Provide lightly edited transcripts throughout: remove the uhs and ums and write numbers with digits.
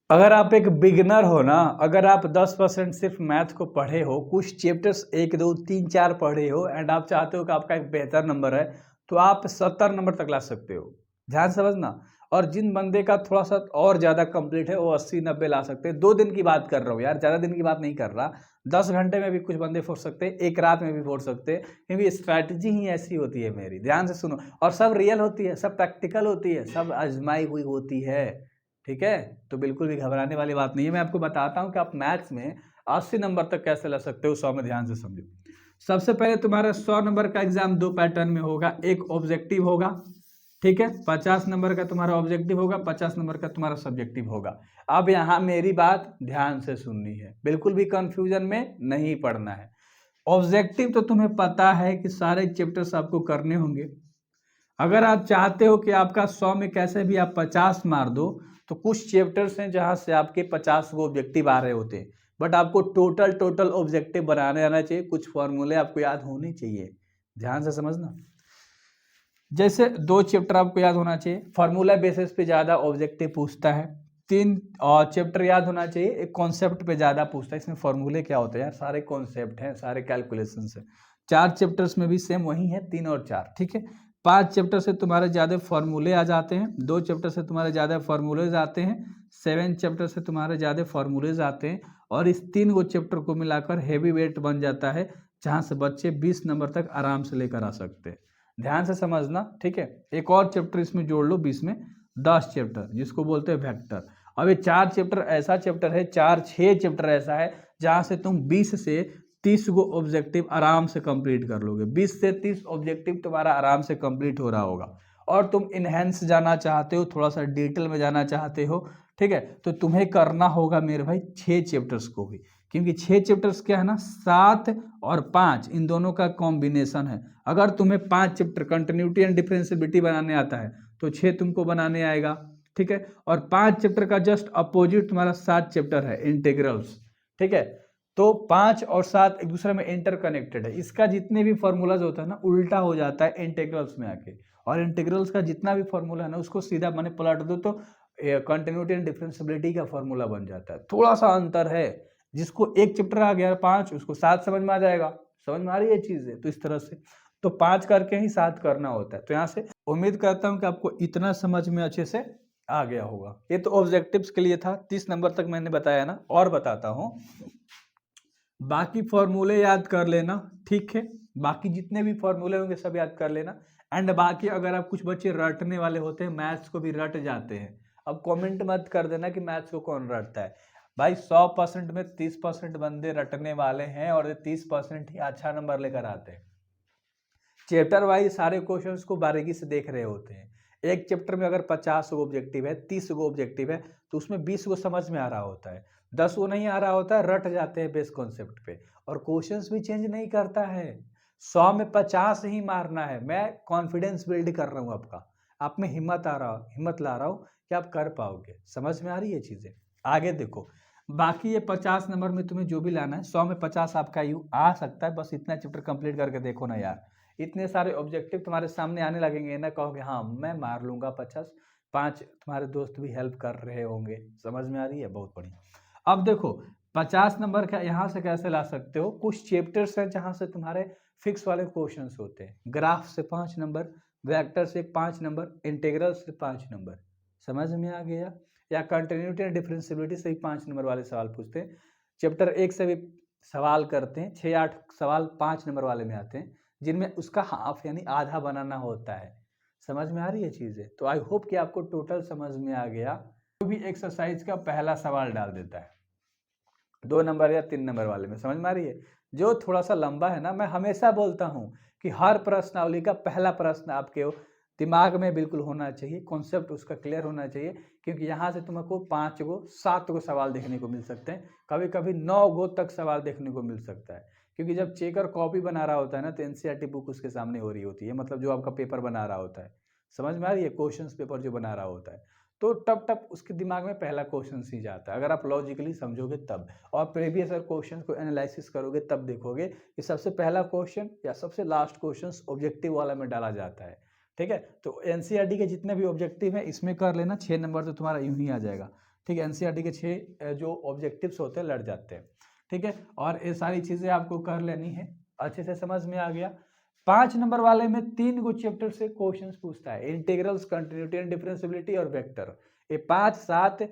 अगर आप एक बिगिनर हो ना, अगर आप 10% सिर्फ मैथ को पढ़े हो, कुछ चैप्टर्स 1 2 3 4 पढ़े हो एंड आप चाहते हो कि आपका एक बेहतर नंबर है, तो आप 70 नंबर तक ला सकते हो। ध्यान से समझना। और जिन बंदे का थोड़ा सा और ज़्यादा कंप्लीट है वो 80 90 ला सकते हैं। 2 दिन की बात कर रहा हूँ यार, ज़्यादा दिन की बात नहीं कर रहा। 10 घंटे में भी कुछ बंदे फोड़ सकते हैं, एक रात में भी फोड़ सकते हैं, क्योंकि स्ट्रैटेजी ही ऐसी होती है मेरी। ध्यान से सुनो। और सब रियल होती है, सब प्रैक्टिकल होती है, सब आजमाई हुई होती है। ठीक है। तो बिल्कुल भी घबराने वाली बात नहीं है। मैं आपको बताता हूं कि आप मैथ्स में 80 नंबर तक कैसे ला सकते हो। 100 में ध्यान से समझो। सबसे पहले तुम्हारा 100 नंबर का एग्जाम 2 पैटर्न में होगा। एक ऑब्जेक्टिव होगा, ठीक है। 50 नंबर का तुम्हारा ऑब्जेक्टिव होगा, 50 नंबर का तुम्हारा सब्जेक्टिव होगा। अब यहाँ मेरी बात ध्यान से सुननी है, बिल्कुल भी कंफ्यूजन में नहीं पड़ना है। ऑब्जेक्टिव तो तुम्हें पता है कि सारे चैप्टर्स आपको करने होंगे। अगर आप चाहते हो कि आपका 100 में कैसे भी आप 50 मार दो, तो कुछ चैप्टर्स हैं जहां से आपके 50 को ऑब्जेक्टिव आ रहे होते हैं। बट आपको टोटल ऑब्जेक्टिव बनाने आना चाहिए। कुछ फॉर्मूले आपको याद होने चाहिए। ध्यान से समझना। जैसे 2 चैप्टर आपको याद होना चाहिए, फॉर्मूला बेसिस पे ज़्यादा ऑब्जेक्टिव पूछता है। 3 चैप्टर याद होना चाहिए, एक कॉन्सेप्ट पे ज़्यादा पूछता है। इसमें फॉर्मूले क्या होते हैं यार, सारे कॉन्सेप्ट हैं, सारे कैलकुलेशन है। 4 चैप्टर्स में भी सेम वही है, 3 और 4, ठीक है। 5 चैप्टर से तुम्हारे ज़्यादा फॉर्मूले आ जाते हैं, 2 चैप्टर से तुम्हारे ज़्यादा फॉर्मूलेज आते हैं, 7 चैप्टर से तुम्हारे ज़्यादा फॉर्मूलेज आते हैं। और इस 3 गो चैप्टर को मिलाकर हैवी वेट बन जाता है, जहाँ से बच्चे 20 नंबर तक आराम से लेकर आ सकते हैं। ध्यान से समझना, ठीक है। एक और चैप्टर इसमें जोड़ लो 20 में, 10 चैप्टर जिसको बोलते हैं वेक्टर। अब ये 4 चैप्टर ऐसा चैप्टर है, 6 चैप्टर ऐसा है जहां से तुम 20 से 30 गो ऑब्जेक्टिव आराम से कंप्लीट कर लोगे। 20 से 30 ऑब्जेक्टिव तुम्हारा आराम से कंप्लीट हो रहा होगा। और तुम इनहेंस जाना चाहते हो, थोड़ा सा डिटेल में जाना चाहते हो, ठीक है, तो तुम्हें करना होगा मेरे भाई 6 चैप्टर्स को भी। क्योंकि 6 चैप्टर्स क्या है ना, 7 और 5 इन दोनों का कॉम्बिनेशन है। अगर तुम्हें 5 चैप्टर कंटिन्यूटी एंड डिफरेंशियबिलिटी बनाने आता है, तो 6 तुमको बनाने आएगा, ठीक है। और 5 चैप्टर का जस्ट अपोजिट तुम्हारा 7 चैप्टर है, इंटीग्रल्स, ठीक है। तो 5 और 7 एक दूसरे में इंटरकनेक्टेड है। इसका जितने भी फॉर्मूलाज होता है ना, उल्टा हो जाता है इंटीग्रल्स में आके। और इंटीग्रल्स का जितना भी फॉर्मूला है ना, उसको सीधा मैंने पलट दो तो कंटिन्यूटी एंड डिफरेंशियबिलिटी का फॉर्मूला बन जाता है। थोड़ा सा अंतर है। जिसको एक चैप्टर आ गया 5, उसको 7 समझ में आ जाएगा। समझ में आ रही है चीज है। तो इस तरह से तो 5 करके ही 7 करना होता है। तो यहाँ से उम्मीद करता हूँ कि आपको इतना समझ में अच्छे से आ गया होगा। ये तो ऑब्जेक्टिव्स के लिए था, 30 नंबर तक मैंने बताया ना। और बताता हूँ, बाकी फॉर्मूले याद कर लेना, ठीक है। बाकी जितने भी फॉर्मूले होंगे सब याद कर लेना। एंड बाकी अगर आप कुछ बच्चे रटने वाले होते हैं, मैथ्स को भी रट जाते हैं, अब कमेंट मत कर देना कि मैथ्स को कौन रटता है। भाई 100% में 30% बंदे रटने वाले हैं, और 30% ही अच्छा नंबर लेकर आते हैं। चैप्टर वाइज सारे क्वेश्चंस को बारीकी से देख रहे होते हैं। एक चैप्टर में अगर 50 गो ऑब्जेक्टिव है, 30 गो ऑब्जेक्टिव है, तो उसमें 20 गो समझ में आ रहा होता है, 10 गो नहीं आ रहा होता है, रट जाते हैं बेस कॉन्सेप्ट पे। और क्वेश्चंस भी चेंज नहीं करता है। 100 में 50 ही मारना है। मैं कॉन्फिडेंस बिल्ड कर रहा हूँ आपका, आप में हिम्मत ला रहा हूँ कि आप कर पाओगे। समझ में आ रही है चीजें। आगे देखो, बाकी ये 50 नंबर में तुम्हें जो भी लाना है, 100 में 50 आपका यू आ सकता है। बस इतना चैप्टर कंप्लीट करके देखो ना यार, इतने सारे ऑब्जेक्टिव तुम्हारे सामने आने लगेंगे ना, कहोगे हाँ मैं मार लूंगा 50। 5 तुम्हारे दोस्त भी हेल्प कर रहे होंगे। समझ में आ रही है, बहुत बढ़िया। अब देखो 50 नंबर का यहाँ से कैसे ला सकते हो। कुछ चैप्टर्स हैं जहाँ से तुम्हारे फिक्स वाले क्वेश्चंस होते हैं। ग्राफ से 5 नंबर, वेक्टर से 5 नंबर, इंटीग्रल से 5 नंबर। समझ में आ गया। या कंटिन्यूटी एंड डिफरेंशियबिलिटी से भी 5 नंबर वाले सवाल पूछते हैं। चैप्टर 1 से भी सवाल करते हैं, 6-8 सवाल 5 नंबर वाले में आते हैं, जिनमें उसका हाफ यानी आधा बनाना होता है। समझ में आ रही है चीजें। तो आई होप कि आपको टोटल समझ में आ गया। कोई भी एक्सरसाइज का पहला सवाल डाल देता है 2 नंबर या 3 नंबर वाले में। समझ में आ रही है। जो थोड़ा सा लंबा है ना, मैं हमेशा बोलता हूँ कि हर प्रश्नावली का पहला प्रश्न आपके दिमाग में बिल्कुल होना चाहिए, कॉन्सेप्ट उसका क्लियर होना चाहिए। क्योंकि यहाँ से तुमको 5 गो 7 गो सवाल देखने को मिल सकते हैं, कभी कभी 9 गो तक सवाल देखने को मिल सकता है। क्योंकि जब चेकर कॉपी बना रहा होता है ना, तो एनसीईआरटी बुक उसके सामने हो रही होती है, मतलब जो आपका पेपर बना रहा होता है। समझ में आ रही है, क्वेश्चंस पेपर जो बना रहा होता है, तो टप टप उसके दिमाग में पहला क्वेश्चन ही जाता है, अगर आप लॉजिकली समझोगे तब। और प्रीवियस क्वेश्चन को एनालिसिस करोगे तब देखोगे कि सबसे पहला क्वेश्चन या सबसे लास्ट क्वेश्चन ऑब्जेक्टिव वाला में डाला जाता है। ठीक है। तो एनसीईआरटी के जितने भी ऑब्जेक्टिव है इसमें कर लेना, 6 नंबर तो तुम्हारा यूं ही आ जाएगा। ठीक है, एनसीईआरटी के 6 जो ऑब्जेक्टिव्स होते हैं लड़ जाते हैं। ठीक है, और ये सारी चीज़ें आपको कर लेनी है, अच्छे से समझ में आ गया। 5 नंबर वाले में 3 गो चैप्टर से क्वेश्चंस पूछता है, इंटीग्रल्स, कंटिन्यूटी एंड डिफरेंशियबिलिटी और वेक्टर। ये 5, 7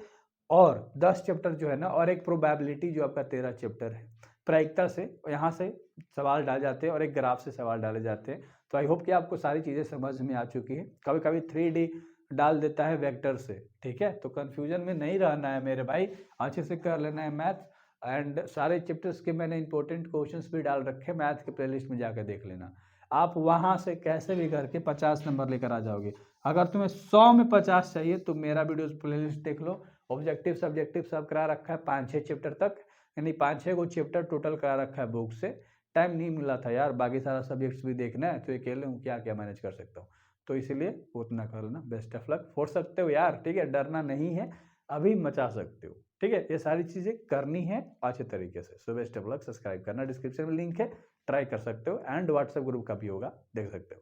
और 10 चैप्टर जो है ना, और एक प्रोबेबिलिटी जो आपका 13 चैप्टर है। प्रायिकता से यहाँ से सवाल डाले जाते हैं और एक ग्राफ से सवाल डाले जाते हैं। तो आई होप कि आपको सारी चीज़ें समझ में आ चुकी है। कभी कभी 3D डाल देता है वेक्टर से, ठीक है, तो कंफ्यूजन में नहीं रहना है मेरे भाई, अच्छे से कर लेना है मैथ। एंड सारे चैप्टर्स के मैंने इंपॉर्टेंट क्वेश्चंस भी डाल रखे, मैथ के प्लेलिस्ट में जाकर देख लेना। आप वहाँ से कैसे भी करके 50 नंबर लेकर आ जाओगे। अगर तुम्हें 100 में 50 चाहिए तो मेरा वीडियोस प्लेलिस्ट देख लो, ऑब्जेक्टिव सब्जेक्टिव सब करा रखा है 5-6 चैप्टर तक, यानी 5-6 को चैप्टर टोटल करा रखा है बुक से। टाइम नहीं मिला था यार, बाकी सारा सब्जेक्ट्स भी देखना है, तो अकेले हूँ क्या क्या मैनेज कर सकता हूँ, तो इसलिए उतना कर लेना। बेस्ट ऑफ लक, फोड़ सकते हो यार, ठीक है, डरना नहीं है, अभी मचा सकते हो, ठीक है, ये सारी चीज़ें करनी है अच्छे तरीके से। So best of luck, subscribe करना, डिस्क्रिप्शन में लिंक है, ट्राई कर सकते हो, एंड व्हाट्सएप ग्रुप का भी होगा, देख सकते हो।